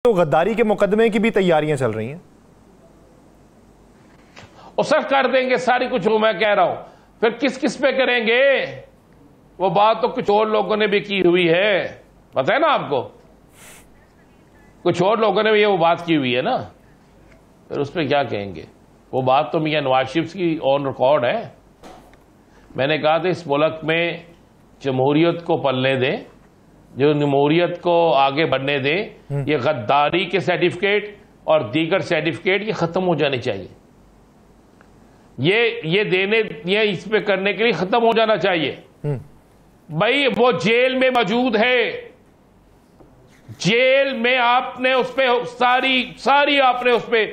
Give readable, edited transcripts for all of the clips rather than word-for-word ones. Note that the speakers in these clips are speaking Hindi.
तो गद्दारी के मुकदमे की भी तैयारियां चल रही हैं। और सर कर देंगे सारी कुछ, मैं कह रहा हूं, फिर किस किस पे करेंगे? वो बात तो कुछ और लोगों ने भी की हुई है, पता है ना आपको, कुछ और लोगों ने भी वो बात की हुई है ना, फिर उस पर क्या कहेंगे? वो बात तो मियां नवाज शरीफ की ऑन रिकॉर्ड है। मैंने कहा था इस मुल्क में जमहूरियत को पलने दें, जो जमहूरियत को आगे बढ़ने दें, ये गद्दारी के सर्टिफिकेट और दीगर सर्टिफिकेट ये खत्म हो जाने चाहिए। ये देने, ये इस पे करने के लिए खत्म हो जाना चाहिए। भाई वो जेल में मौजूद है, जेल में आपने उस पे सारी आपने उस पे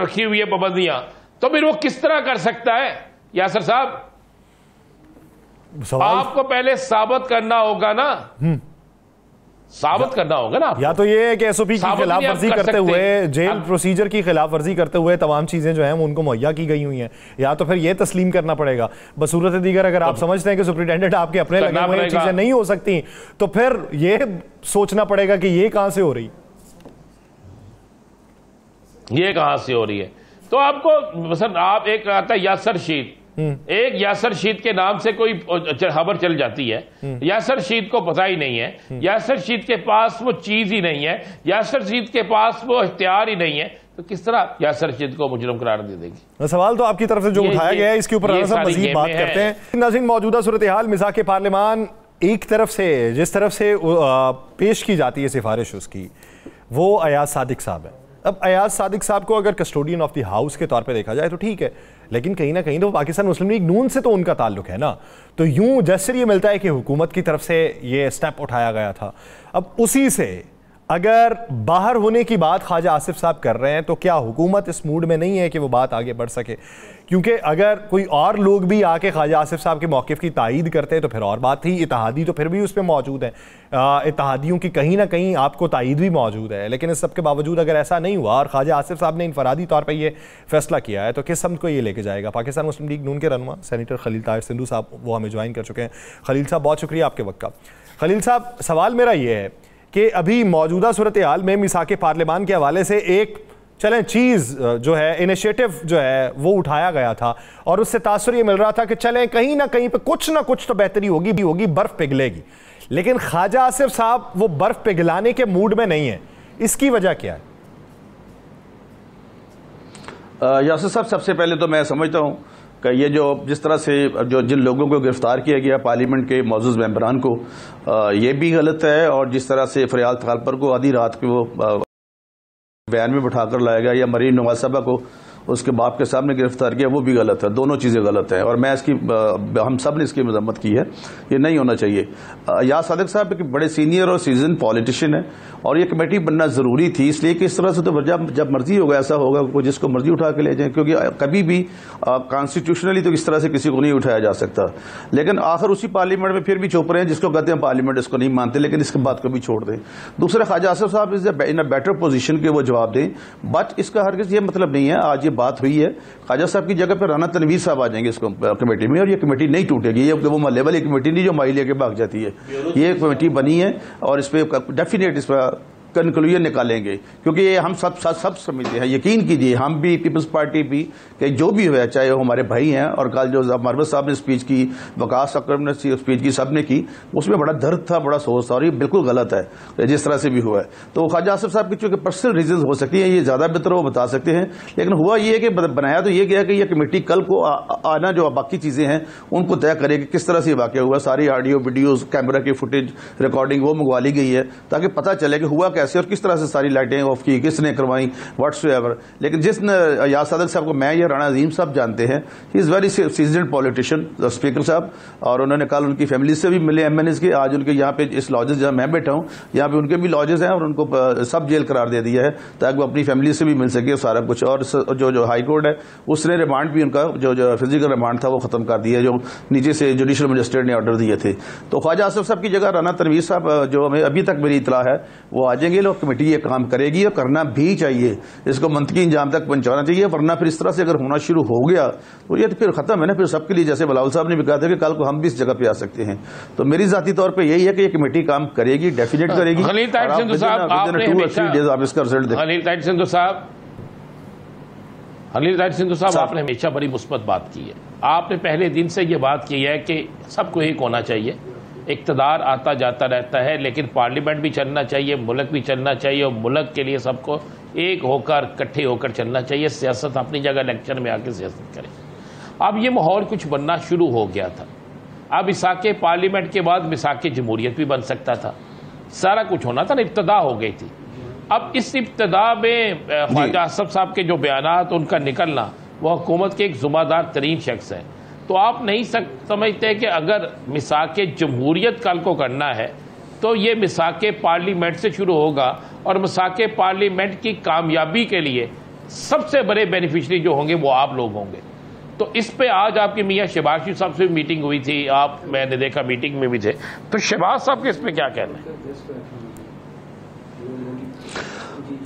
रखी हुई है पाबंदियां, तो फिर वो किस तरह कर सकता है? यासर साहब, आपको पहले साबित करना होगा ना, साबित करना होगा ना। या तो ये है कि एसओपी की खिलाफ वर्जी करते हुए, जेल प्रोसीजर की खिलाफ वर्जी करते हुए तमाम चीजें जो हैं वो उनको मुहैया की गई हुई हैं, या तो फिर ये तस्लीम करना पड़ेगा। बसूरत दीगर अगर आप समझते हैं कि सुप्रिटेंडेंट आपके अपने लगे हुए चीजें नहीं हो सकती, तो फिर ये सोचना पड़ेगा कि ये कहां से हो रही, ये कहां से हो रही है। तो आपको सर, आप एक आता है यासर शीट, एक यासर शीट के नाम से कोई खबर चल जाती है, यासर शीट को पता ही नहीं है, यासर शीट के पास वो चीज ही नहीं है, यासर शीट के पास वो इख्तियार ही नहीं है, तो किस तरह यासर शीट को मुजरिम करार दे देगी? सवाल तो आपकी तरफ से जो उठाया गया है, इसके ऊपर मजीद बात करते हैं। नाज़रीन, मौजूदा सूरत हाल, मिज़ाक़ पार्लियामान एक तरफ से जिस तरफ से पेश की जाती है सिफारिश उसकी, वो अयाज सादिक साहब है। अब अयाज सादिक साहब को अगर कस्टोडियन ऑफ द हाउस के तौर पे देखा जाए तो ठीक है, लेकिन कहीं ना कहीं तो पाकिस्तान मुस्लिम लीग नून से तो उनका ताल्लुक है ना। तो यूं जैसे ये मिलता है कि हुकूमत की तरफ से ये स्टेप उठाया गया था, अब उसी से अगर बाहर होने की बात ख्वाजा आसिफ साहब कर रहे हैं, तो क्या हुकूमत इस मूड में नहीं है कि वो बात आगे बढ़ सके? क्योंकि अगर कोई और लोग भी आके ख्वाजा आसिफ साहब के मौक़िफ़ की तायीद करते हैं तो फिर और बात थी। इत्तेहादी तो फिर भी उस पर मौजूद हैं, इत्तेहादियों की कहीं ना कहीं आपको तायीद भी मौजूद है, लेकिन इस सब के बावजूद अगर ऐसा नहीं हुआ और ख्वाजा आसिफ साहब ने इनफरादी तौर पर यह फैसला किया है, तो किस समत को ये लेके जाएगा? पाकिस्तान मुस्लिम लीग नून के रहनुमा सेनेटर खलील ताहिर सिंधु साहब वो हमें ज्वाइन कर चुके हैं। खलील साहब, बहुत शुक्रिया आपके वक्त का। खलील साहब, सवाल मेरा ये है कि अभी मौजूदा सूरत हाल में मिसाक़ पार्लियामान के हवाले से एक चलें चीज़ जो है, इनिशिएटिव जो है वो उठाया गया था और उससे तासुर ये मिल रहा था कि चलें कहीं ना कहीं पे कुछ ना कुछ तो बेहतरी होगी, बर्फ़ पिघलेगी। लेकिन ख्वाजा आसिफ साहब वो बर्फ़ पिघलाने के मूड में नहीं है, इसकी वजह क्या है? यासिर साहब, सबसे पहले तो मैं समझता हूँ कि ये जो जिस तरह से जिन लोगों को गिरफ्तार किया गया पार्लियामेंट के मौजूद मेंबरान को, ये भी गलत है, और जिस तरह से फरियाल थालपर को आधी रात को वो बयान में बैठाकर लाया गया, या मरीम नवाज साहबा को उसके बाप के सामने गिरफ्तार किया, वो भी गलत है। दोनों चीज़ें गलत हैं और मैं इसकी हम सब ने इसकी मजम्मत की है, ये नहीं होना चाहिए। याज सादिक साहब एक बड़े सीनियर और सीजन पॉलिटिशियन है और ये कमेटी बनना ज़रूरी थी, इसलिए कि इस तरह से तो जब मर्जी होगा ऐसा होगा, कोई जिसको मर्जी उठा के ले जाए, क्योंकि कभी भी कॉन्स्टिट्यूशनली तो इस तरह से किसी को नहीं उठाया जा सकता। लेकिन आखिर उसी पार्लियामेंट में फिर भी चुप रहे हैं, जिसको कहते हैं पार्लियामेंट इसको नहीं मानते, लेकिन इसके बाद कभी छोड़ दें। दूसरा, ख्वाजा आसिफ साहब is in a better position के वो जवाब दें, बट इसका हरगिज़ ये मतलब नहीं है, आज ये बात हुई है, ख्वाजा साहब की जगह पर राना तनवीर साहब आ जाएंगे इस कमेटी में और ये कमेटी नहीं टूटेगी। ये वो मल्ले वाली कमेटी नहीं जो माई लेके भाग जाती है, ये कमेटी बनी है और इस पर डेफिनेट इस पर कंक्लूजन निकालेंगे, क्योंकि ये हम सब समझते हैं, यकीन कीजिए हम भी, पीपल्स पार्टी भी, कि जो भी हुआ चाहे वो हमारे भाई हैं। और कल जो मरवत साहब ने स्पीच की, वकास अकरम ने स्पीच की, सब ने की, उसमें बड़ा दर्द था, बड़ा सोच था और ये बिल्कुल गलत है जिस तरह से भी हुआ है। तो ख्वाजा आसिफ साहब की चूंकि पर्सनल रीजन हो सकती है, ये ज्यादा बेहतर वो बता सकते हैं, लेकिन हुआ ये कि बनाया तो ये गया कि यह कमेटी कल को आना जो बाकी चीजें हैं उनको तय करेगी, किस तरह से वाकया हुआ, सारी ऑडियो वीडियोज कैमरा की फुटेज रिकॉर्डिंग वो मंगवा ली गई है, ताकि पता चले कि हुआ कैसे और किस तरह से सारी लाइटें ऑफ की, किसने करवाई, व्हाट्सएवर। लेकिन याज सादिक साहब को मैं या राणा अजीम साहब जानते हैं, he is very seasoned politician, speaker साहब, और उन्होंने कल उनकी फैमिली से भी मिले, एमएनएस के। आज उनके यहाँ पे इस लॉजेस जहाँ मैं बैठा हूँ, यहाँ पे उनके भी लॉजेस हैं और उनको सब जेल करार दे दिया है ताकि वो अपनी फैमिली से भी मिल सके सारा कुछ। और जो हाई कोर्ट है उसने रिमांड भी उनका जो फिजिकल रिमांड था वो खत्म कर दिया, जो नीचे से जुडिशियल मजिस्ट्रेट ने ऑर्डर दिए थे। तो ख्वाजा आसिफ साहब की जगह राना तनवीर साहब, जो हमें अभी तक मेरी इतला है, वो आ जाएंगे देंगे लोग, कमेटी ये काम करेगी और करना भी चाहिए, इसको मंतकी इंजाम तक पहुंचाना चाहिए, वरना फिर इस तरह से अगर होना शुरू हो गया तो ये तो फिर खत्म है ना, फिर सबके लिए। जैसे बिलावल साहब ने भी कहा था कि कल को हम भी इस जगह पे आ सकते हैं। तो मेरी जाती तौर पर यही है कि ये कमेटी काम करेगी, डेफिनेट करेगी। खलील ताहिर सिंधु साहब आपने हमेशा बड़ी मुस्बत बात की है। आपने पहले दिन से ये बात की है कि सबको एक होना चाहिए, इक़्तिदार आता जाता रहता है, लेकिन पार्लियामेंट भी चलना चाहिए, मुल्क भी चलना चाहिए, और मुल्क के लिए सबको एक होकर इकट्ठे होकर चलना चाहिए। सियासत अपनी जगह, इलेक्शन में आके सियासत करें। अब ये माहौल कुछ बनना शुरू हो गया था। अब मिसाके पार्लियामेंट के बाद मिसाके जमहूरियत भी बन सकता था, सारा कुछ होना था ना, इब्तदा हो गई थी। अब इस इब्तदा में ख्वाजा आसफ साहब के जो बयानात, उनका निकलना, वह हुकूमत के एक जुम्मेदार तरीन शख्स है। तो आप नहीं समझते कि अगर मिसाके जमहूरियत कल को करना है तो ये मिसाके पार्लियामेंट से शुरू होगा, और मिसाके पार्लियामेंट की कामयाबी के लिए सबसे बड़े बेनिफिशरी जो होंगे वो आप लोग होंगे। तो इस पे आज आपकी मियाँ शहबाज शरीफ साहब से भी मीटिंग हुई थी, आप मैंने देखा मीटिंग में भी थे, तो शहबाज साहब के इस पे क्या कहना है?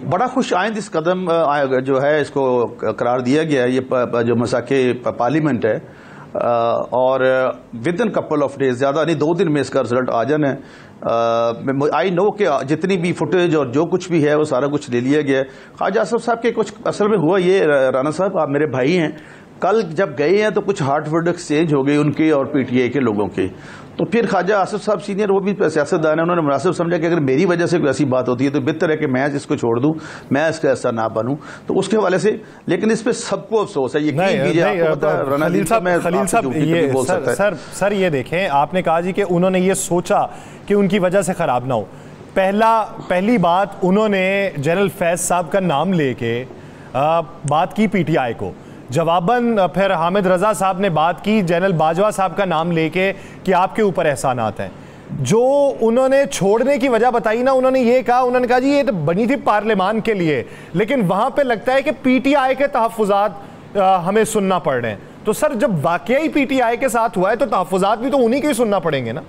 बड़ा खुश आइंद इस कदम जो है इसको करार दिया गया है, ये जो मसाके पार्लियामेंट है, और with in couple of days, ज़्यादा नहीं 2 दिन में इसका रिजल्ट आ जाना है। आई नो कि जितनी भी फुटेज और जो कुछ भी है वो सारा कुछ ले लिया गया है। ख्वाजा आसफ साहब के कुछ असल में हुआ ये, राना साहब आप मेरे भाई हैं, कल जब गए हैं तो कुछ हार्ट वर्ड एक्सचेंज हो गई उनके और पीटीआई के लोगों के। तो फिर ख्वाजा आसफ साहब सीनियर, वो भी सियासतदान है, उन्होंने मुनासिब समझा कि अगर मेरी वजह से कोई ऐसी बात होती है तो बेहतर है कि मैं इसको छोड़ दूं, मैं इसका ऐसा ना बनूं। तो उसके हवाले से, लेकिन इस पे सबको अफसोस है। सर ये देखें, आपने कहा जी कि उन्होंने ये सोचा कि उनकी वजह से खराब ना हो। पहली बात, उन्होंने जनरल फैज साहब का नाम लेके बात की पीटीआई को, जवाबन फिर हामिद रजा साहब ने बात की जनरल बाजवा साहब का नाम लेके कि आपके ऊपर एहसानात हैं। जो उन्होंने छोड़ने की वजह बताई ना, उन्होंने ये कहा, उन्होंने कहा जी ये तो बनी थी पार्लियामान के लिए, लेकिन वहां पे लगता है कि पीटीआई के तहफ्फुज़ात हमें सुनना पड़ रहे हैं। तो सर जब वाकई पीटीआई के साथ हुआ है तो तहफ्फुज़ात भी तो उन्हीं के ही सुनना पड़ेंगे ना।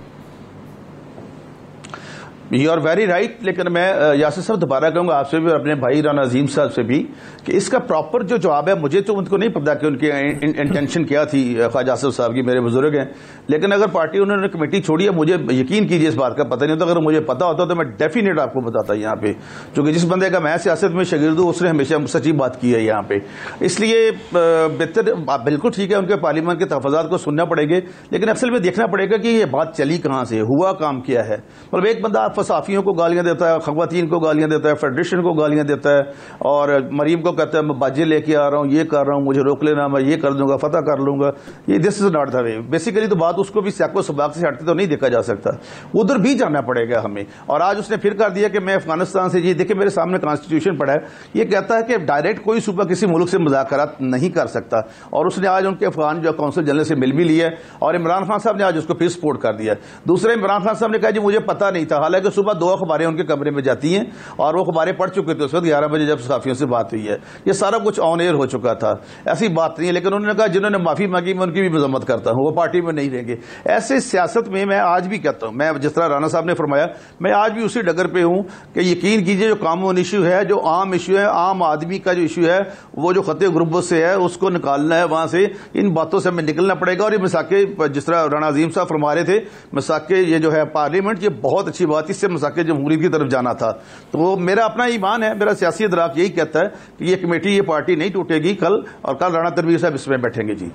यू आर वेरी राइट, लेकिन मैं यासिर साहब दोबारा कहूंगा आपसे भी और अपने भाई राना अजीम साहब से भी कि इसका प्रॉपर जो जवाब है, मुझे तो उनको नहीं पता कि उनकी इंटेंशन क्या थी ख्वाजा आसफ साहब की, मेरे बुजुर्ग हैं, लेकिन अगर पार्टी उन्होंने कमेटी छोड़ी है, मुझे यकीन कीजिए इस बात का पता नहीं होता। अगर मुझे पता होता तो मैं डेफिनेट आपको बताता यहाँ पे, क्योंकि जिस बंदे का मैं सियासत में शागिर्द हूँ उसने हमेशा सच्ची बात की है यहाँ पे। इसलिए बेहतर, बिल्कुल ठीक है, उनके पार्लियामेंट के तहफ़्फ़ुज़ात को सुनना पड़ेंगे, लेकिन असल में देखना पड़ेगा कि ये बात चली कहाँ से, हुआ काम क्या है। मतलब एक बंदा सहाफ़ियों को गालियां देता है, ख़वातीन को गालियां देता है, फेडरेशन को गालियां देता है, और मरीम को कहता है मैं बाजे लेके आ रहा हूं, ये कर रहा हूं, मुझे रोक लेना, मैं ये कर दूंगा, फतह कर लूंगा। ये this is not the way. Basically तो बात उसको भी सैको सबाक से हटते तो नहीं देखा जा सकता, उधर भी जाना पड़ेगा हमें। और आज उसने फिर कर दिया कि मैं अफगानिस्तान से, जी देखिए मेरे सामने कॉन्स्टिट्यूशन पड़ा है, ये कहता है कि डायरेक्ट कोई सूबा किसी मुल्क से मुज़ाकरात नहीं कर सकता, और उसने आज उनके अफगान जो कौंसिल जनरल से मिल भी लिया है, और इमरान खान साहब ने आज उसको फिर सपोर्ट कर दिया। दूसरे इमरान खान साहब ने कहा जी मुझे पता नहीं था, हालांकि सुबह 2 अखबारें उनके कमरे में जाती हैं और वो अखबारें पढ़ चुके थे उस वक्त 11 बजे जब सहाफियों से बात हुई है। ये सारा कुछ ऑन एयर हो चुका था, ऐसी बात नहीं है। लेकिन उन्होंने कहा जिन्होंने माफी मांगी मैं उनकी भी मजम्मत करता हूं, वो पार्टी में नहीं रहेंगे। ऐसे सियासत में मैं आज भी कहता हूं, मैं जिस तरह राना साहब ने फरमाया, मैं आज भी उसी डगर पे हूं कि यकीन कीजिए जो कॉमन इशू है, जो आम इशू है, आम आदमी का जो इशू है, वो जो खत्े गुर्बत से है उसको निकालना है वहां से, इन बातों से हमें निकलना पड़ेगा। और ये मिसाके, जिस तरह राना अजीम साहब फरमा रहे थे, मिसाके ये जो है पार्लियामेंट, ये बहुत अच्छी बात, इससे मिसाके जमहूरियत की तरफ जाना था। तो मेरा अपना ईमान है, मेरा सियासी इदराक यही कहता है कि ये कमेटी, ये पार्टी नहीं टूटेगी कल, और कल राणा तनवीर साहब इसमें बैठेंगे जी।